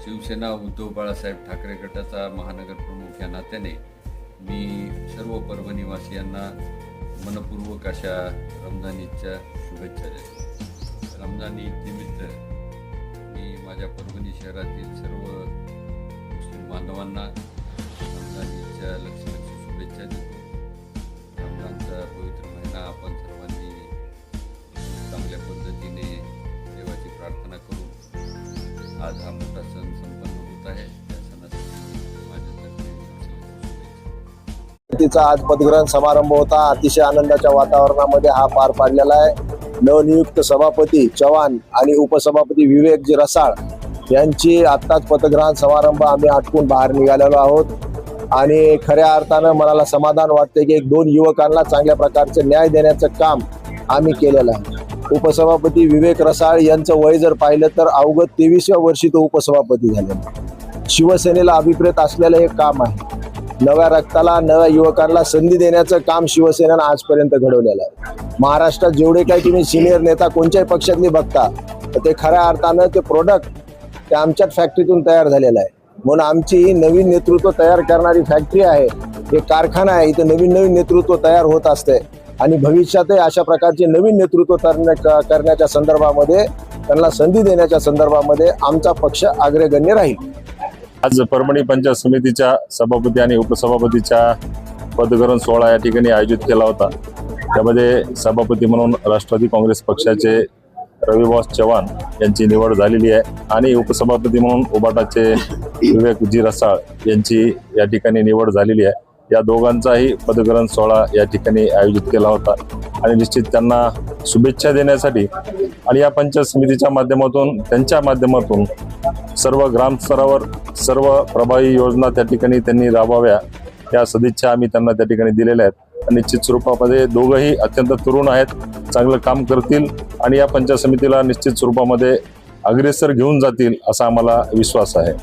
शिवसेना उद्धव बाळासाहेब ठाकरे गटाचा महानगर प्रमुख या नात्याने मी सर्व परभणीवासियांना मनपूर्वक अशा रमजान ईदच्या शुभेच्छा देतो। रमजान ईद निमित्त मी माझ्या परभणी शहरातील सर्व मुस्लिम बांधवांना रमजान ईदच्या लक्ष शुभेच्छा देतो। रमजानचा पवित्र महिना आपण सर्वांनी चांगल्या पद्धतीने देवाची प्रार्थना करून आज हा मोठा सण संपन्न होत आहे। त्या सणासाठी माझ्यातर्फे तिचा आज पदग्रहण समारंभ होता। अतिशय आनंदाच्या वातावरणामध्ये हा पार पाडलेला आहे। नवनियुक्त सभापती चव्हाण आणि उपसभापती विवेक जी रसाळ यांची आत्ताच पदग्रहण समारंभ आम्ही आटपून बाहेर निघालेलो आहोत आणि खऱ्या अर्थानं मनाला समाधान वाटते की एक दोन युवकांना चांगल्या प्रकारचे न्याय देण्याचं काम आम्ही केलेलं आहे। उपसभापती विवेक रसाळ यांचं वय जर पाहिलं तर अवघं 23व्या वर्षी तो उपसभापती झाले। शिवसेनेला अभिप्रेत असलेलं हे काम आहे। नव्या रक्ताला नव्या युवकांना संधी देण्याचं काम शिवसेनेनं आजपर्यंत घडवलेलं आहे। महाराष्ट्रात जेवढे काही तुम्ही सिनियर नेता कोणत्याही पक्षातले बघता तर ते खऱ्या अर्थानं ते प्रोडक्ट ते आमच्याच फॅक्टरीतून तयार झालेलं आहे। म्हणून आमची ही नवीन नेतृत्व तयार करणारी फॅक्टरी आहे, हे कारखाना आहे। इथे नवीन नवीन नेतृत्व तयार होत असते आणि भविष्यातही अशा प्रकारचे नवीन नेतृत्व करण्याच्या संदर्भामध्ये त्यांना संधी देण्याच्या संदर्भामध्ये आमचा पक्ष अग्रगण्य राहील। आज परभणी पंचायत समितीच्या सभापती आणि उपसभापतीच्या पदग्रहण सोहळा या ठिकाणी आयोजित केला होता। त्यामध्ये सभापती म्हणून राष्ट्रवादी काँग्रेस पक्षाचे रविभाऊ चव्हाण यांची निवड झालेली आहे आणि उपसभापती म्हणून उबाटाचे विवेक जी रसाळ यांची या ठिकाणी निवड झालेली आहे। या दोघांचाही पदग्रहण सोहळा या ठिकाणी आयोजित केला होता आणि निश्चित त्यांना शुभेच्छा देण्यासाठी आणि या पंचायत समितीच्या माध्यमातून त्यांच्या माध्यमातून सर्व ग्रामस्तरावर सर्व प्रभावी योजना त्या ठिकाणी त्यांनी राबवाव्या या सदिच्छा आम्ही त्यांना त्या ठिकाणी दिलेल्या आहेत। निश्चित स्वरूपामध्ये दोघंही अत्यंत तरुण आहेत, चांगलं काम करतील आणि या पंचायत समितीला निश्चित स्वरूपामध्ये अग्रेसर घेऊन जातील असा आम्हाला विश्वास आहे।